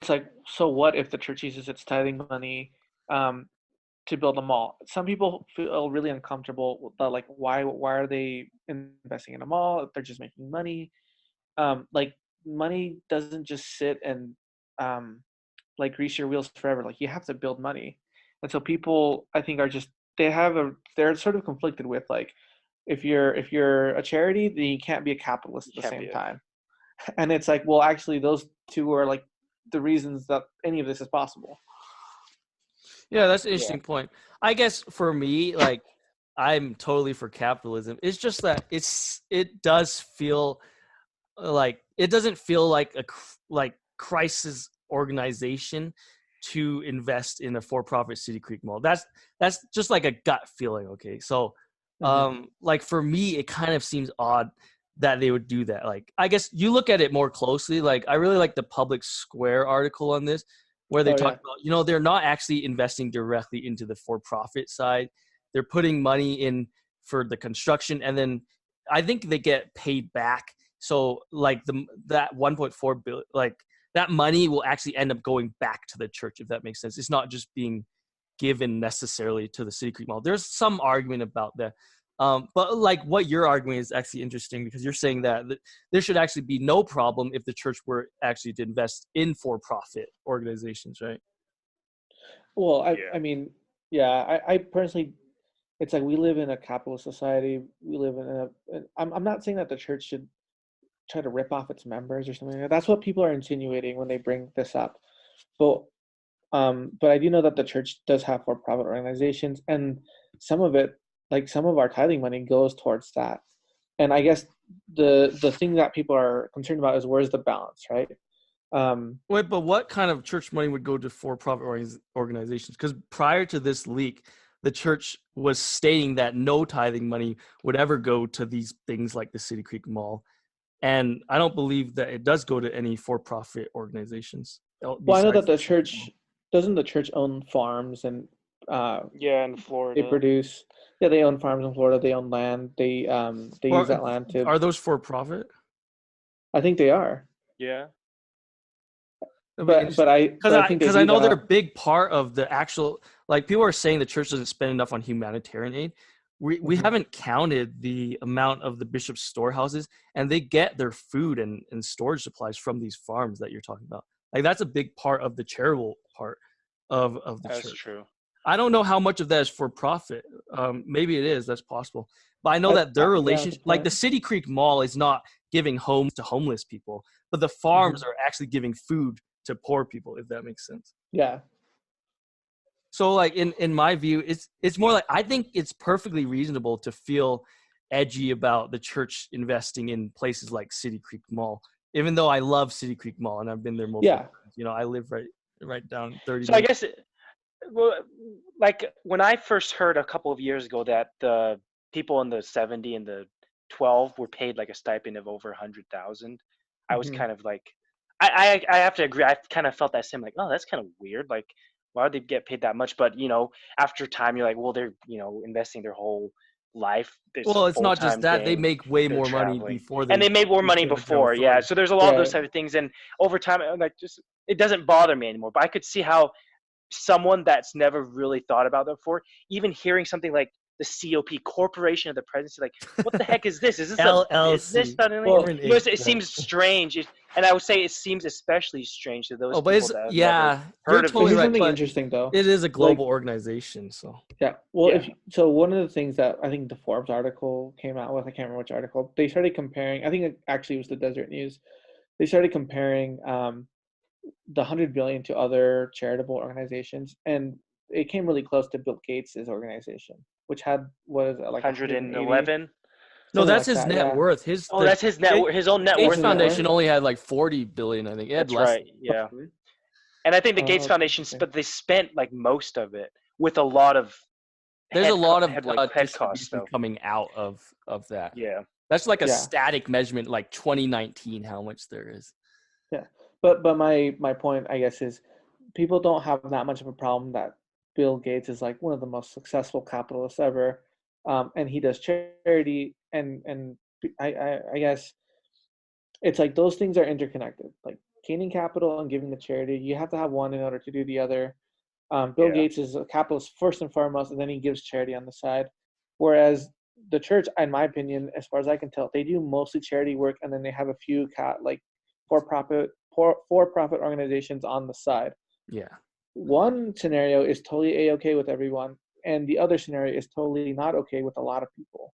it's like, so what if the church uses its tithing money to build a mall? Some people feel really uncomfortable with that, like, why are they investing in a mall if they're just making money? Like, money doesn't just sit and like grease your wheels forever. Like, you have to build money. And so people, I think, are just, they're sort of conflicted with, like, if you're a charity, then you can't be a capitalist at the same time. And it's like, well, actually, those two are like the reasons that any of this is possible. Yeah, that's an interesting point. I guess for me, like, I'm totally for capitalism. It's just that it does feel like it doesn't feel like like crisis organization to invest in a for-profit City Creek Mall. That's just like a gut feeling. Okay, so like for me, it kind of seems odd that they would do that. Like, I guess you look at it more closely. Like, I really like the Public Square article on this, where they talk about, they're not actually investing directly into the for-profit side. They're putting money in for the construction, and then I think they get paid back. So like that 1.4 billion, like that money will actually end up going back to the church, if that makes sense. It's not just being given necessarily to the City Creek Mall. There's some argument about that. But like what you're arguing is actually interesting, because you're saying that there should actually be no problem if the church were actually to invest in for-profit organizations, right? Well, I mean, yeah, I personally, it's like, we live in a capitalist society. We live in I'm not saying that the church should try to rip off its members or something like that. That's what people are insinuating when they bring this up. But I do know that the church does have for-profit organizations, and some of it, like some of our tithing money, goes towards that. And I guess the thing that people are concerned about is, where's the balance, right? Wait, but what kind of church money would go to for-profit organizations? Because prior to this leak, the church was stating that no tithing money would ever go to these things like the City Creek Mall. And I don't believe that it does go to any for-profit organizations. Well, I know that the church, doesn't the church own farms and in Florida. they produce, they own farms in Florida. They own land. They use that land to. Are those for-profit? I think they are. Yeah. But I know they're a big part of the actual, like, people are saying the church doesn't spend enough on humanitarian aid. We haven't counted the amount of the bishop's storehouses, and they get their food and storage supplies from these farms that you're talking about. Like, that's a big part of the charitable part of the church. That's true. I don't know how much of that is for profit. Maybe it is. That's possible. But I know that their relationship, like the City Creek Mall, is not giving homes to homeless people, but the farms are actually giving food to poor people, if that makes sense. Yeah. So, like, in my view, it's more like, I think it's perfectly reasonable to feel edgy about the church investing in places like City Creek Mall, even though I love City Creek Mall and I've been there multiple times. I live right down 30 So minutes. I guess, like, when I first heard a couple of years ago that the people in the 70 and the 12 were paid like a stipend of over 100,000, I was kind of like, I have to agree. I kind of felt that same, like, oh, that's kind of weird. Like, why would they get paid that much? But, after time, you're like, well, they're, investing their whole life. Well, it's not just that. They make way more money before. And they made more money before, yeah. So there's a lot of those type of things. And over time, like, just, it doesn't bother me anymore. But I could see how someone that's never really thought about that before, even hearing something like the COP, Corporation of the Presidency, like, what the heck is this? Is this LLC? Is this suddenly? It seems strange, and I would say it seems especially strange to those people that have never heard of it. Here's something interesting, though. It is a global organization, so. Yeah. Well, so one of the things that I think the Forbes article came out with, I can't remember which article, they started comparing. I think it actually was the Desert News. They started comparing the 100 billion to other charitable organizations, and it came really close to Bill Gates's organization, which had, what is it, like 111? No, that's his net worth. That's his net worth. His own net worth. Gates Foundation only had like 40 billion, I think. That's right. Yeah. And I think the Gates Foundation, but they spent like most of it with a lot of. There's a lot of head costs coming out of that. Yeah. That's like a static measurement, like 2019, how much there is. Yeah, but my point, I guess, is people don't have that much of a problem that Bill Gates is like one of the most successful capitalists ever, and he does charity, and I guess it's like those things are interconnected. Like, gaining capital and giving to charity. You have to have one in order to do the other. Bill Yeah. Gates is a capitalist first and foremost, and then he gives charity on the side. Whereas the church, in my opinion, as far as I can tell, they do mostly charity work, and then they have a few for-profit organizations on the side. Yeah. One scenario is totally a-okay with everyone, and the other scenario is totally not okay with a lot of people.